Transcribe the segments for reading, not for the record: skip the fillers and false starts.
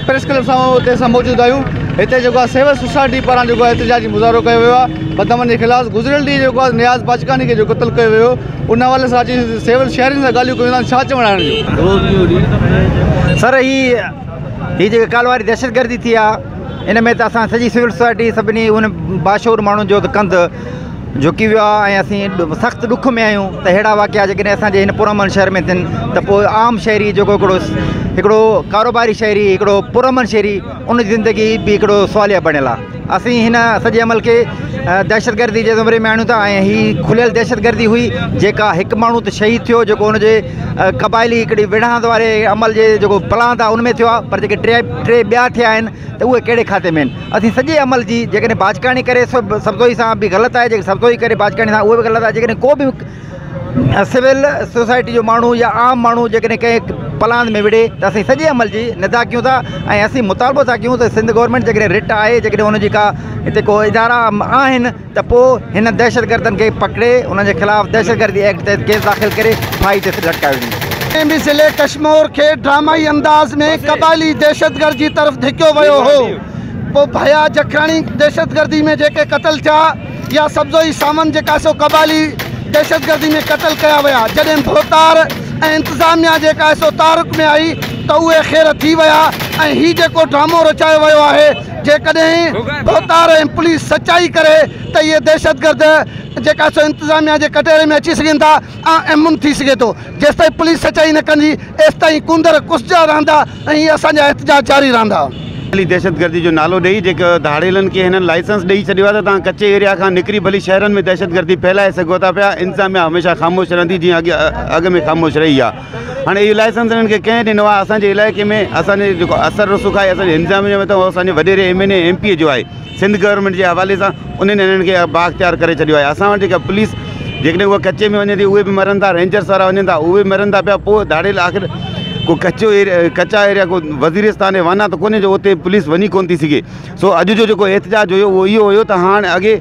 Press club सां मौजूद आहियूं। हिते सिविल सोसाइटी पारां एहतजाजी मुज़ाहिरो कयो वियो आहे बदअमन जे ख़िलाफ़। गुज़िरियल ॾींहुं नियाज़ बाचकानी खे क़त्ल कयो वियो, उन हवाले सां सिविल शहरियुनि सां ॻाल्हियूं कयूं था। छा चवण जो सर, ही जेके काल्ह वारी दहशतगर्दी थी आहे, इन में त असां सॼी सिविल सोसाइटी सभिनी उन बाशूर माण्हुनि जो त कंधु झुकी वियो आहे ऐं असीं सख़्तु ॾुख में आहियूं त अहिड़ा वाक़िया जेकॾहिं असांजे हिन पुरअमन शहर में थियनि त पोइ आम शहरी जेको हिकिड़ो कारोबारी शहरी, हिकिड़ो पुरअमन शहरी, उन जी ज़िंदगी बि हिकिड़ो सवालिया बणियल आहे। असीं हिन सॼे अमल खे दहशतगर्दी जे ज़मरे में आणियूं था ऐं हीअ खुलियल दहशतगर्दी हुई जेका हिकु माण्हू त शहीद थियो, जेको हुनजे क़बाइली हिकिड़ी विढ़ांद वारे अमल जे जेको प्लान आहे उन में थियो आहे, पर जेके टे ॿिया थिया आहिनि त उहे कहिड़े खाते में आहिनि। असीं सॼे अमल जी जेकॾहिं बाचकानी करे सब्ज़ोई सां बि ग़लति आहे, जेके सब्ज़ोई करे बाचकानी सां उहे बि ग़लति आहे। जेकॾहिं को बि सिविल सोसाइटी जो माण्हू या आम माण्हू जेकॾहिं कंहिं प्लान में विड़े त असीं सॼे अमल जी निदा कयूं था ऐं असीं मुतालबो था कयूं त सिंध गवर्नमेंट जेकॾहिं रिट आहे, जेकॾहिं हुनजी का हिते को इदारा आहिनि त पोइ हिन दहशतगर्दनि खे पकिड़े उन्हनि जे ख़िलाफ़ दहशतगर्दी एक्ट ते केस दाख़िल करे फाही ते लटकायो वञे। ज़िले कश्मीर खे ड्रामाई अंदाज़ में क़बाइली दहशतगर्द जी तरफ़ धिकियो वियो हो। पोइ भया जखराणी दहशतगर्दी में जेके क़तल थिया या सब्ज़ोई सामान जेका सो क़बाइली दहशतगर्दी में क़तल कया विया, जॾहिं भोतार ऐं इंतज़ामिया जेका सो तारुक में आई त उहे ख़ैर थी विया ऐं हीउ जेको ड्रामो रचायो वियो आहे, जेकॾहिं भोतार ऐं पुलिस सचाई करे त इहे दहशतगर्द जेका सो इंतज़ामिया जे कटहरे में अची सघनि था ऐं अमन थी सघे थो। जेसिताईं पुलिस सचाई न कंदी एसिताईं कुंदर कुसजा रहंदा ऐं इहे असांजा एहतजाज जारी रहंदा। दहशतगर्दी जो नालो ॾेई जेके धाड़ेलनि खे हिननि लाइसेंस ॾेई छॾियो आहे त तव्हां कचे एरिया खां निकिरी भली शहरनि में दहशतगर्दी फैलाए सघो था पिया। इंतज़ामिया हमेशह ख़ामोश रहंदी जीअं अॻु में ख़ामोश रही आहे। हाणे इहो लाइसेंस हिननि खे कंहिं ॾिनो आहे? असांजे इलाइक़े में असांजे जेको असर रसूख आहे असांजे इंतज़ामिया में त उहो असांजे वॾेरे MNA MP जो आहे। सिंध गवर्नमेंट जे हवाले सां उन्हनि हिननि खे बाख़्तियार करे छॾियो आहे। असां वटि जेका पुलिस जेकॾहिं उहा कचे में वञे थी उहे बि मरनि था, रेंजर्स वारा वञनि था उहे बि मरनि था पिया। पोइ धाड़ेल आख़िर को कचा एरिया को वज़ीरिस्तान ऐं वाना त कोन्हे जो उते पुलिस वञी कोन थी सघे। सो अॼु जो जेको एहतजाज हुयो उहो इहो हुयो त हाणे अॻे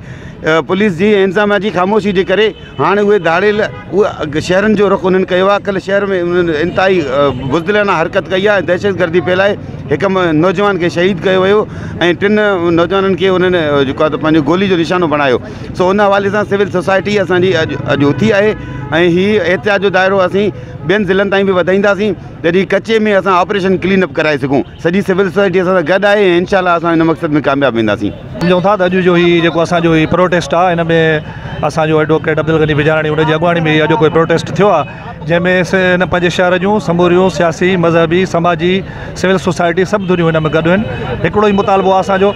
पुलिस जी इंतज़ामिया जी ख़ामोशी जे करे हाणे उहे धाड़ेल उहे शहरनि जो रुख़ उन्हनि कयो आहे। कल्ह शहर में उन्हनि इंतिहाई बुज़दिलाना हरकत कई आहे, दहशतगर्दी फैलाए हिकु नौजवान खे शहीद कयो वियो ऐं 3 नौजवाननि खे उन्हनि जेको आहे त पंहिंजो गोली जो निशानो बणायो। सो उन हवाले सां सिविल सोसाइटी असांजी अॼु उथी आहे ऐं हीअ एहतिजाज जो दाइरो असीं ॿियनि ज़िलनि ताईं बि वधाईंदासीं जॾहिं कचे में असां ऑपरेशन क्लीन अप कराए सघूं। सॼी सिविल सोसाइटी असां सां गॾु आहे ऐं इनशाला असां हिन मक़सद में कामयाबु वेंदासीं। सम्झूं था त अॼु जो ही जेको असांजो ही प्रोटेस्ट आहे, हिन में असांजो एडवोकेट अब्दुल गनी बिजाराणी उनजी अॻुवाणी में अॼु कोई प्रोटेस्ट थियो आहे, जंहिंमें हिन पंहिंजे शहर जूं समूरियूं सियासी मज़हबी समाजी सिविल सोसाइटी सभु दुनियूं हिन में गॾु आहिनि। हिकिड़ो ई मुतालबो आहे असांजो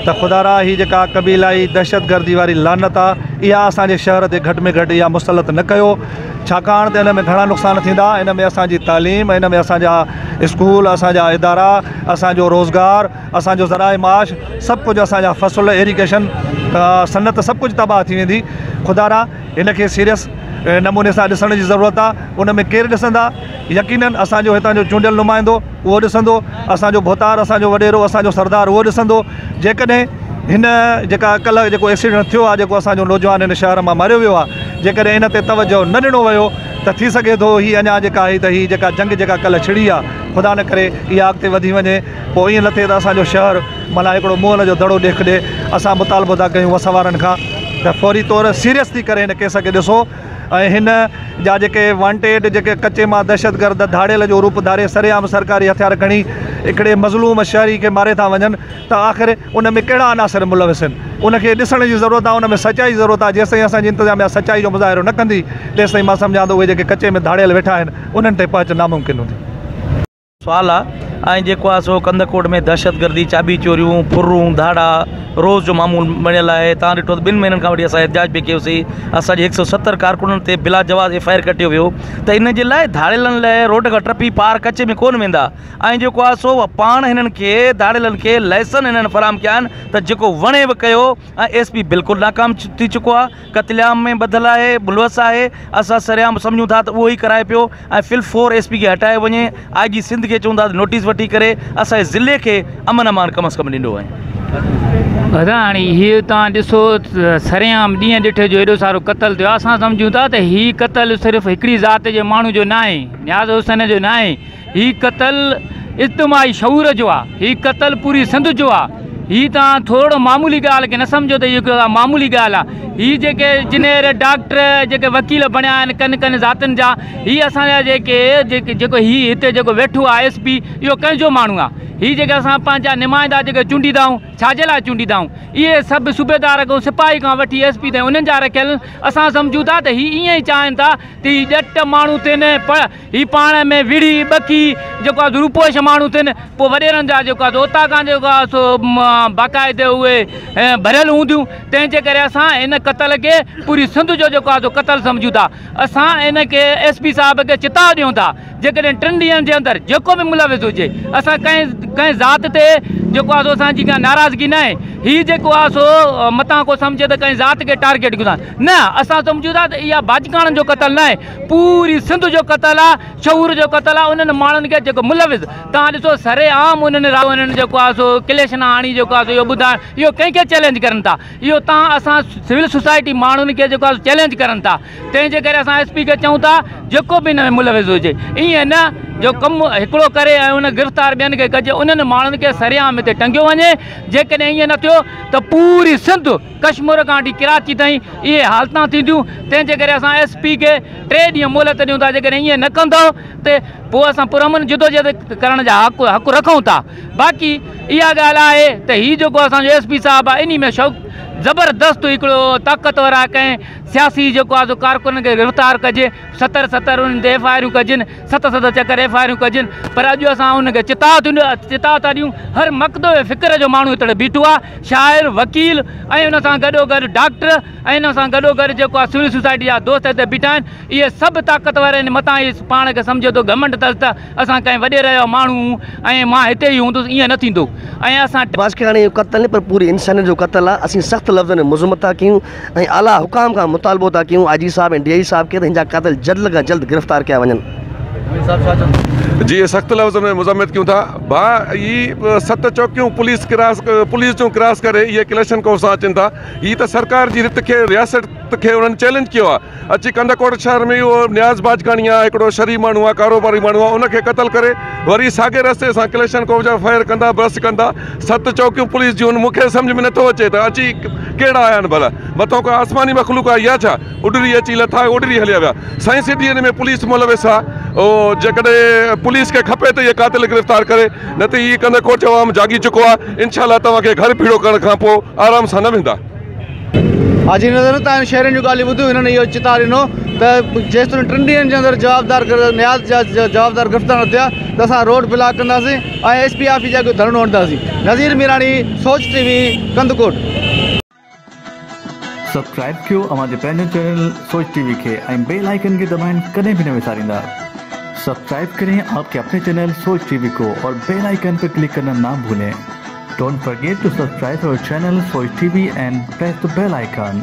त ख़ुदारा ही जेका क़बीलाई दहशतगर्दी वारी लानत आहे इहा असांजे शहर ते घटि में घटि इहा मुसलत न कयो, छाकाणि त हिन में घणा नुक़सान थींदा। हिन में असांजी तालीम, हिन में असांजा स्कूल, असांजा इदारा, असांजो रोज़गार, असांजो ज़राए माश, सभु कुझु असांजा फसल, इरीगेशन, सनत सभु कुझु तबाह थी वेंदी। ख़ुदारा हिन खे सीरियस नमूने सां ॾिसण जी ज़रूरत आहे। उन में केरु ॾिसंदा? यकीनन असांजो हितां जो चूंडियल नुमाइंदो उहो ॾिसंदो, असांजो भोतार, असांजो वॾेरो, असांजो सरदार उहो ॾिसंदो। जेकॾहिं हिन जेका कल्ह जेको एक्सीडेंट थियो आहे, जेको असांजो नौजवान हिन शहर मां मरियो वियो आहे, जेकॾहिं हिन ते तवजो न ॾिनो वियो त थी सघे थो हीअ अञा जेका आहे त हीअ जेका जंग जेका कल्ह छिड़ी आहे ख़ुदा न करे इहा अॻिते वधी वञे। पोइ ईअं न थिए त असांजो शहर माना हिकिड़ो मुअल जो दड़ो ॾेख ॾे। असां मुतालबो था कयूं वसवारनि खां त फौरी तौर सीरियस थी करे हिन केस खे ॾिसो ऐं हिन जा जेके वांटेड जेके कचे मां दहशतगर्द धाड़ेल जो रूप धारे सरेआम सरकारी हथियार खणी हिकिड़े मज़लूम शहरी खे मारे था वञनि त आख़िर उन में कहिड़ा अनासर मुलविस आहिनि? उनखे ॾिसण जी ज़रूरत आहे, उन में सचाई जी ज़रूरत आहे। जेसिताईं असांजी इंतज़ामिया सचाई जो मुज़ाहिरो न कंदी तेसिताईं मां सम्झां थो उहे जेके कचे में धाड़ियल वेठा आहिनि उन्हनि ते पहुच नामुमकिन हूंदी। सुवाल आहे ऐं जेको आहे सो कंदकोट में दहशतगर्दी, चाबी चोरियूं, फुरूं, धाड़ा रोज़ जो मामूल बणियल आहे। तव्हां ॾिठो त 2 महीननि खां वठी असां एहतजाज बि कयोसीं। असांजे 170 कारकुननि ते बिला जवाज़ FIR कटियो वियो। त इन जे लाइ धाड़ेलनि लाइ रोड खां टपी पार कचे में कोन वेंदा। ऐं जेको आहे सो पाण हिननि खे धाड़ेलनि खे लाइसेंस हिननि फराहम कया आहिनि त जेको वणे बि कयो। ऐं SP बिल्कुलु नाकाम थी चुको आहे, क़त्लेआम में ॿधलु आहे, मुलवस आहे। असां सरेआम सम्झूं था त उहो ई कराए पियो ऐं फिल4 SP खे हटाए वञे। IG सिंध खे चवंदा त नोटिस वठी करे असांजे ज़िले खे अमन अमान कम अज़ कम ॾिनो आहे। दादा हाणे हीअ तव्हां ॾिसो सरेआम ॾींहं ॾिठे जो एॾो सारो क़तल थियो आहे। असां सम्झूं था त हीअ क़तल सिर्फ़ु हिकिड़ी ज़ात जे माण्हू जो न आहे, नियाज़ हुसैन जो न आहे। हीअ क़तल इज्तिमाही शऊर जो आहे, हीअ क़तल पूरी सिंध जो आहे। हीअ तव्हां थोरो मामूली ॻाल्हि खे न सम्झो त इहो मामूली ॻाल्हि आहे। हीअ जेके इंजीनियर, डॉक्टर, जेके वकील बणिया आहिनि कनि कनि ज़ातियुनि जा, हीअ असांजा जेको हीअ हिते जेको वेठो आहे SP, इहो कंहिंजो माण्हू आहे। हीअ जेके असां पंहिंजा नुमाइंदा जेके चूंडींदा आहियूं, छाजे लाइ चूंडींदा आहियूं? इहे सभु सूबेदार खां सिपाही खां वठी SP ताईं उन्हनि जा रखियल। असां सम्झूं था त हीअ ईअं ई चाहिनि था त हीअ ॼट माण्हू थियनि, हीअ पाण में विड़ी ॿकी जेको आहे रूपोश माण्हू थियनि। पोइ वॾेरनि जा जेको आहे उतां खां जेको आहे सो बाक़ाइदे उहे भरियल हूंदियूं। तंहिंजे करे असां हिन क़तल खे पूरी सिंध जो जेको आहे सो क़तल सम्झूं था। असां इन खे SP साहिब खे चिताव ॾियूं था जेकॾहिं 3 ॾींहंनि जे अंदरि जेको बि मुलविस हुजे, असां कंहिं ज़ात ते जेको आहे सो असांजी का नाराज़गी न आहे। हीअ जेको आहे सो मतां को सम्झे त कंहिं ज़ात खे टारगेट कयूं था, न असां सम्झूं था त इहा बाजकाणनि जो क़तल न आहे, पूरी सिंध जो क़तल आहे, शऊर जो क़तल आहे। उन्हनि माण्हुनि खे जेको मुलविस तव्हां ॾिसो सरेआम उन्हनि जेको आहे सो क्लेशना आणी जेको आहे सो इहो ॿुधाइण, इहो कंहिंखे चैलेंज करनि था। इहो तव्हां असां सिविल सोसाइटी माण्हुनि खे जेको आहे चैलेंज करनि था। तंहिंजे करे असां SP खे चऊं था जेको बि हिन में मुलविस हुजे ईअं न जो कमु हिकिड़ो करे ऐं उन गिरफ़्तार ॿियनि खे कजे, उन्हनि माण्हुनि खे सरेआम हिते टंगियो वञे। जेकॾहिं ईअं न थियो त पूरी सिंध कश्मीर खां वठी कराची ताईं इहे हालतां थींदियूं। तंहिंजे करे असां SP खे 3 ॾींहं मोहलत ॾियूं था। जेकॾहिं ईअं न कंदो त पोइ असां पुरअमन जिदोजहद करण जा हक़ रखूं था। बाक़ी इहा ॻाल्हि आहे त हीअ जेको असांजो SP साहिबु आहे इन में ज़बरदस्त हिकिड़ो ताक़तवर आहे। कंहिं सियासी जेको आहे कारकुननि खे गिरफ़्तार कजे, 70 उन्हनि ते FIR कजनि, 7 चकर FIR कजनि। पर अॼु असां उनखे चिताव था ॾियूं। हर मक़दब फ़िक्र जो माण्हू हिते बीठो आहे, शाइर, वकील ऐं उन सां गॾोगॾु डॉक्टर ऐं इन सां गॾोगॾु जेको आहे सिविल सोसाइटी जा दोस्त हिते बीठा आहिनि। इहे सभु ताक़तवर आहिनि। मथां इहे पाण खे सम्झे थो घमंड अथसि त असां कंहिं वॾेरे जो माण्हू ऐं मां हिते ई हूंदुसि, ईअं न थींदो। ऐं असां बाजकाणी जो क़तल न पर पूरी इंसानियत जो क़तल आहे। असीं सख़्तु लफ़्ज़नि में मुज़म्मत था कयूं ऐं आला हुकाम खां मुतालबो था कयूं IG साहब ऐं DI साहब खे त हिन जा क़ातिल जल्द खां जल्द गिरफ़्तार कया वञनि। जी सख़्त लफ़्ज़ में मुज़म्मत क्यों था ये 7 चौकियों पुलिस जो क्रॉस करे ये कलेक्शन को सां अचनि था। ये तो सरकार जी रित के रियासत के उन्होंने चैलेंज किया अची कंदकोट शहर में वो न्याज़ बाजकाणी आहे, हिकिड़ो शरीफ़ माण्हू आहे, कारोबारी माण्हू आहे, उनखे क़तल करे वरी साॻे रस्ते सां कलेक्शन को जा फायर कंदा, बस कंदा। 7 चौकियूं पुलिस जूं मूंखे सम्झ में नथो अचे त अची कहिड़ा आया आहिनि भला, मथां का आसमानी मखलूक आहे या छा? उडरी अची लथा उडरी हलिया विया। साइंस सिटी हिन में पुलिस मुलविस आहे। ओ जेकॾहिं पुलिस खे खपे त इहे क़ातिल गिरफ़्तार करे, न त इहे कंदकोट अवाम जागी चुको आहे। इंशाअल्लाह तव्हांखे घर पीड़ो करण खां पोइ आराम सां न वेंदा। हाजी नज़र तव्हां शहरनि जूं ॻाल्हियूं ॿुधियूं। हिननि इहो चिता ॾिनो त जेसिताईं 3 ॾींहंनि जे अंदरि न्याज़ जा जवाबदार गिरफ़्तार न थिया त असां रोड ब्लॉक कंदासीं ऐं SP ऑफिस जा धरणो हणंदासीं। नज़ीर मीराणी, सोच TV, कंदकोट। सब्सक्राइब कयो हमारे पैनल चैनल सोच TV के ऐं बेल आइकन के दबाएं कदें भी न विसारिंदा। सब्सक्राइब करें आपके अपने चैनल सोच TV को और बेल आइकन पर क्लिक करना ना भूलें। Don't forget to subscribe our channel Soch TV and press the bell icon.